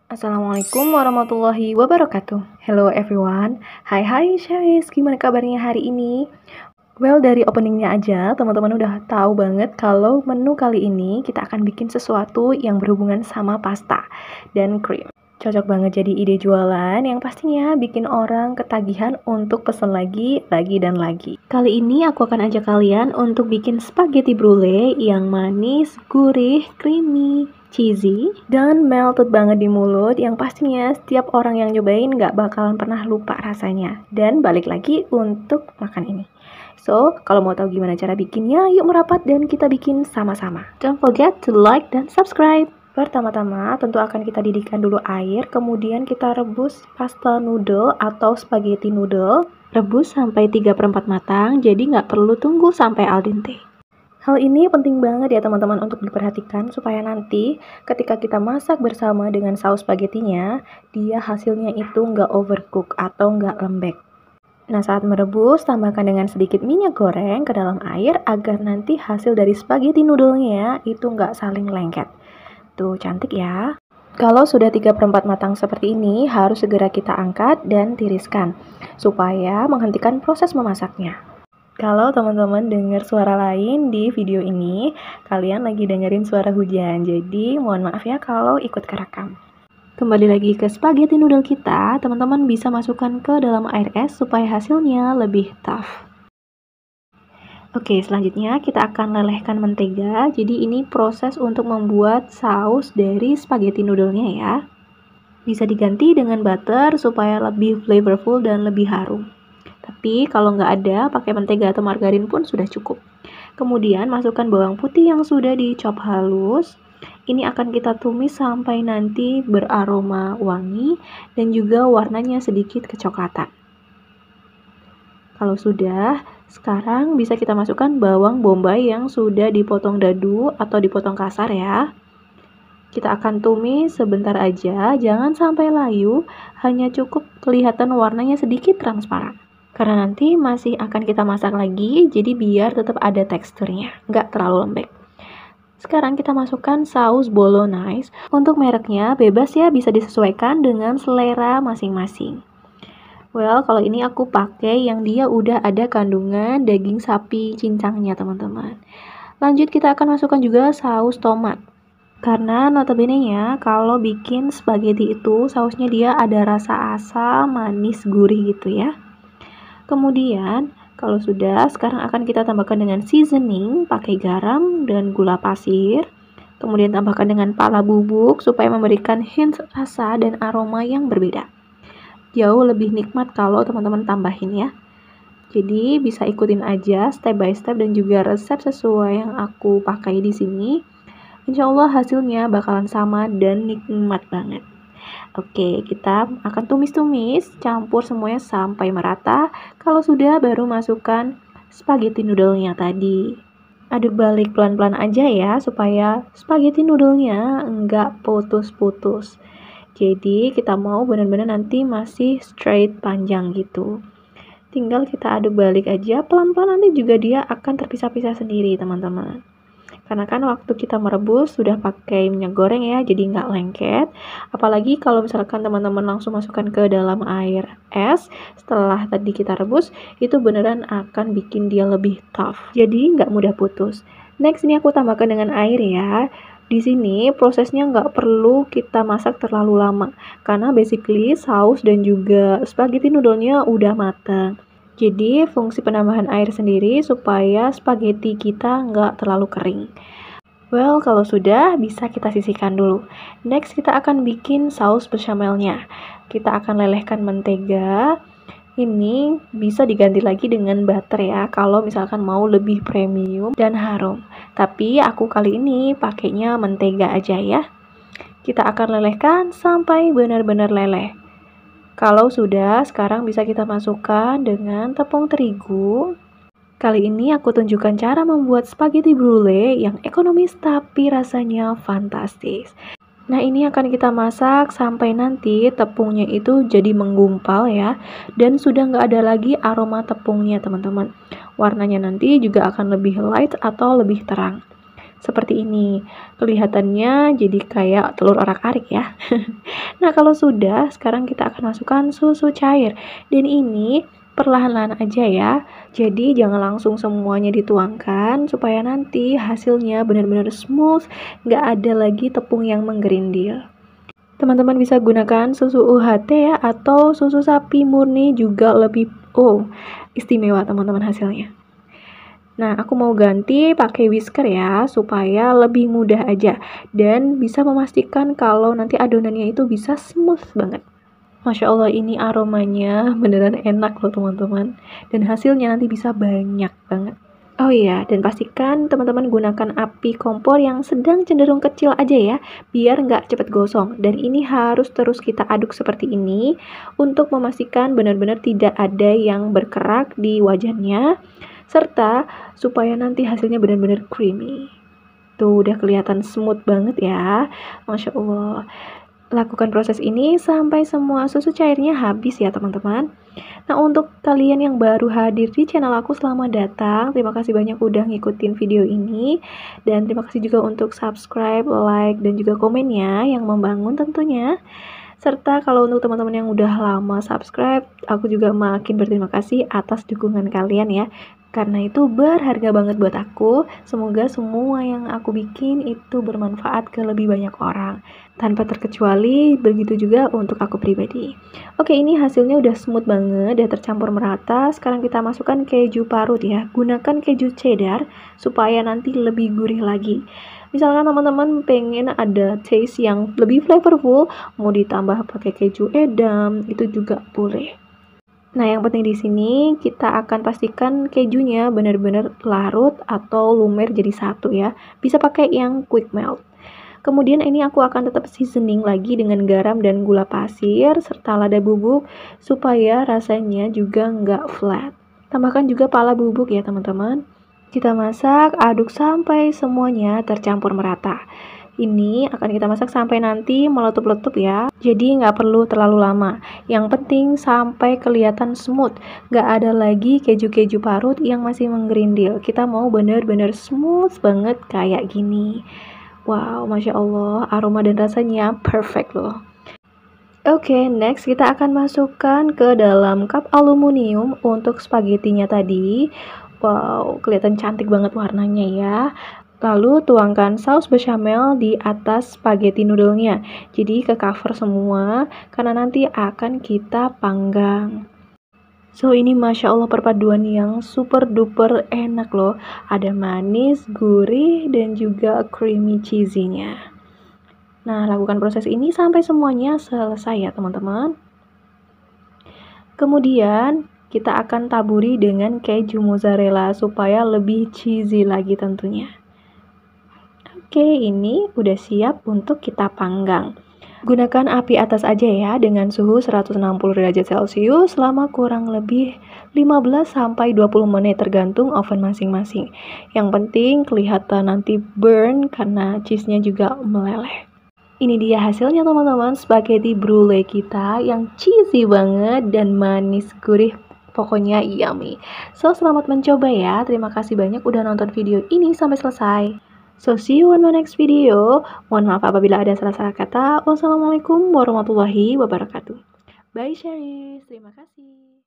Assalamualaikum warahmatullahi wabarakatuh. Hello everyone. Hai Syaris, gimana kabarnya hari ini? Well, dari openingnya aja, teman-teman udah tahu banget kalau menu kali ini kita akan bikin sesuatu yang berhubungan sama pasta dan krim. Cocok banget jadi ide jualan yang pastinya bikin orang ketagihan untuk pesen lagi dan lagi. Kali ini aku akan ajak kalian untuk bikin spaghetti brulee yang manis, gurih, creamy, cheesy, dan melted banget di mulut yang pastinya setiap orang yang nyobain gak bakalan pernah lupa rasanya. Dan balik lagi untuk makan ini. So, kalau mau tahu gimana cara bikinnya, yuk merapat dan kita bikin sama-sama. Don't forget to like dan subscribe. Pertama-tama, tentu akan kita didihkan dulu air, kemudian kita rebus pasta noodle atau spaghetti noodle. Rebus sampai 3/4 matang, jadi nggak perlu tunggu sampai al dente. Hal ini penting banget ya teman-teman untuk diperhatikan supaya nanti ketika kita masak bersama dengan saus spagettinya, dia hasilnya itu nggak overcook atau nggak lembek. Nah, saat merebus, tambahkan dengan sedikit minyak goreng ke dalam air agar nanti hasil dari spaghetti noodle-nya itu nggak saling lengket. Tuh, cantik ya. Kalau sudah 3/4 matang seperti ini, harus segera kita angkat dan tiriskan, supaya menghentikan proses memasaknya. Kalau teman-teman dengar suara lain di video ini, kalian lagi dengerin suara hujan, jadi mohon maaf ya kalau ikut kerekam. Kembali lagi ke spaghetti noodle kita, teman-teman bisa masukkan ke dalam air es supaya hasilnya lebih tough. Oke, selanjutnya kita akan lelehkan mentega. Jadi ini proses untuk membuat saus dari spaghetti noodle-nya ya. Bisa diganti dengan butter supaya lebih flavorful dan lebih harum. Tapi kalau nggak ada, pakai mentega atau margarin pun sudah cukup. Kemudian masukkan bawang putih yang sudah dicop halus. Ini akan kita tumis sampai nanti beraroma wangi dan juga warnanya sedikit kecoklatan. Kalau sudah, sekarang bisa kita masukkan bawang bombay yang sudah dipotong dadu atau dipotong kasar ya. Kita akan tumis sebentar aja, jangan sampai layu, hanya cukup kelihatan warnanya sedikit transparan. Karena nanti masih akan kita masak lagi, jadi biar tetap ada teksturnya, nggak terlalu lembek. Sekarang kita masukkan saus bolognese. Untuk mereknya bebas ya, bisa disesuaikan dengan selera masing-masing. Well, kalau ini aku pakai yang dia udah ada kandungan daging sapi cincangnya, teman-teman. Lanjut kita akan masukkan juga saus tomat. Karena notabene-nya kalau bikin spaghetti itu sausnya dia ada rasa asam, manis, gurih gitu ya. Kemudian, kalau sudah, sekarang akan kita tambahkan dengan seasoning, pakai garam dan gula pasir. Kemudian tambahkan dengan pala bubuk supaya memberikan hint rasa dan aroma yang berbeda. Jauh lebih nikmat kalau teman-teman tambahin ya. Jadi bisa ikutin aja step by step dan juga resep sesuai yang aku pakai di sini. Insya Allah hasilnya bakalan sama dan nikmat banget. Oke, kita akan tumis-tumis, campur semuanya sampai merata. Kalau sudah, baru masukkan spaghetti noodle-nya tadi. Aduk balik pelan-pelan aja ya, supaya spaghetti noodle-nya enggak putus-putus. Jadi kita mau benar-benar nanti masih straight panjang gitu. Tinggal kita aduk balik aja, pelan-pelan nanti juga dia akan terpisah-pisah sendiri teman-teman. Karena kan waktu kita merebus sudah pakai minyak goreng ya, jadi nggak lengket. Apalagi kalau misalkan teman-teman langsung masukkan ke dalam air es, setelah tadi kita rebus, itu beneran akan bikin dia lebih tough. Jadi nggak mudah putus. Next ini aku tambahkan dengan air ya. Di sini prosesnya nggak perlu kita masak terlalu lama, karena basically saus dan juga spaghetti noodle-nya udah matang. Jadi fungsi penambahan air sendiri supaya spaghetti kita nggak terlalu kering. Well, kalau sudah bisa kita sisihkan dulu. Next kita akan bikin saus bechamelnya. Kita akan lelehkan mentega. Ini bisa diganti lagi dengan butter ya, kalau misalkan mau lebih premium dan harum. Tapi aku kali ini pakainya mentega aja ya. Kita akan lelehkan sampai benar-benar leleh. Kalau sudah, sekarang bisa kita masukkan dengan tepung terigu. Kali ini aku tunjukkan cara membuat spaghetti brulee yang ekonomis tapi rasanya fantastis. Nah, ini akan kita masak sampai nanti tepungnya itu jadi menggumpal ya. Dan sudah nggak ada lagi aroma tepungnya teman-teman. Warnanya nanti juga akan lebih light atau lebih terang. Seperti ini. Kelihatannya jadi kayak telur orak-arik ya. Nah, kalau sudah, sekarang kita akan masukkan susu cair. Dan ini perlahan-lahan aja ya. Jadi jangan langsung semuanya dituangkan supaya nanti hasilnya benar-benar smooth, nggak ada lagi tepung yang menggerindil. Teman-teman bisa gunakan susu UHT ya, atau susu sapi murni juga lebih istimewa teman-teman hasilnya. Nah, aku mau ganti pakai whisker ya, supaya lebih mudah aja dan bisa memastikan kalau nanti adonannya itu bisa smooth banget. Masya Allah, ini aromanya beneran enak loh teman-teman, dan hasilnya nanti bisa banyak banget. Oh iya, dan pastikan teman-teman gunakan api kompor yang sedang cenderung kecil aja ya, biar nggak cepet gosong. Dan ini harus terus kita aduk seperti ini untuk memastikan benar-benar tidak ada yang berkerak di wajannya, serta supaya nanti hasilnya benar-benar creamy. Tuh udah kelihatan smooth banget ya, Masya Allah. Lakukan proses ini sampai semua susu cairnya habis ya teman-teman. Nah, untuk kalian yang baru hadir di channel aku, selamat datang. Terima kasih banyak udah ngikutin video ini. Dan terima kasih juga untuk subscribe, like, dan juga komennya yang membangun tentunya. Serta kalau untuk teman-teman yang udah lama subscribe, aku juga makin berterima kasih atas dukungan kalian ya. Karena itu berharga banget buat aku. Semoga semua yang aku bikin itu bermanfaat ke lebih banyak orang. Tanpa terkecuali, begitu juga untuk aku pribadi. Oke, ini hasilnya udah smooth banget, udah tercampur merata. Sekarang kita masukkan keju parut ya. Gunakan keju cheddar supaya nanti lebih gurih lagi. Misalkan teman-teman pengen ada taste yang lebih flavorful, mau ditambah pakai keju edam, itu juga boleh. Nah, yang penting di sini kita akan pastikan kejunya benar-benar larut atau lumer jadi satu ya. Bisa pakai yang quick melt. Kemudian ini aku akan tetap seasoning lagi dengan garam dan gula pasir serta lada bubuk supaya rasanya juga nggak flat. Tambahkan juga pala bubuk ya teman-teman. Kita masak, aduk sampai semuanya tercampur merata. Ini akan kita masak sampai nanti meletup-letup ya. Jadi nggak perlu terlalu lama. Yang penting sampai kelihatan smooth. Nggak ada lagi keju-keju parut yang masih menggerindil. Kita mau bener-bener smooth banget kayak gini. Wow, Masya Allah, aroma dan rasanya perfect loh. Oke, next kita akan masukkan ke dalam cup aluminium untuk spaghettinya tadi. Wow, kelihatan cantik banget warnanya ya. Lalu tuangkan saus bechamel di atas spaghetti noodle-nya. Jadi ke cover semua, karena nanti akan kita panggang. So ini Masya Allah perpaduan yang super duper enak loh. Ada manis, gurih, dan juga creamy cheesy-nya. Nah, lakukan proses ini sampai semuanya selesai ya teman-teman. Kemudian kita akan taburi dengan keju mozzarella supaya lebih cheesy lagi tentunya. Oke, ini udah siap untuk kita panggang. Gunakan api atas aja ya dengan suhu 160 derajat Celcius selama kurang lebih 15-20 menit tergantung oven masing-masing. Yang penting kelihatan nanti burn karena cheese-nya juga meleleh. Ini dia hasilnya teman-teman, spaghetti brulee kita yang cheesy banget dan manis gurih. Pokoknya yummy. So, selamat mencoba ya. Terima kasih banyak udah nonton video ini sampai selesai. So, see you on my next video. Mohon maaf apabila ada salah-salah kata. Wassalamualaikum warahmatullahi wabarakatuh. Bye, Sherry. Terima kasih.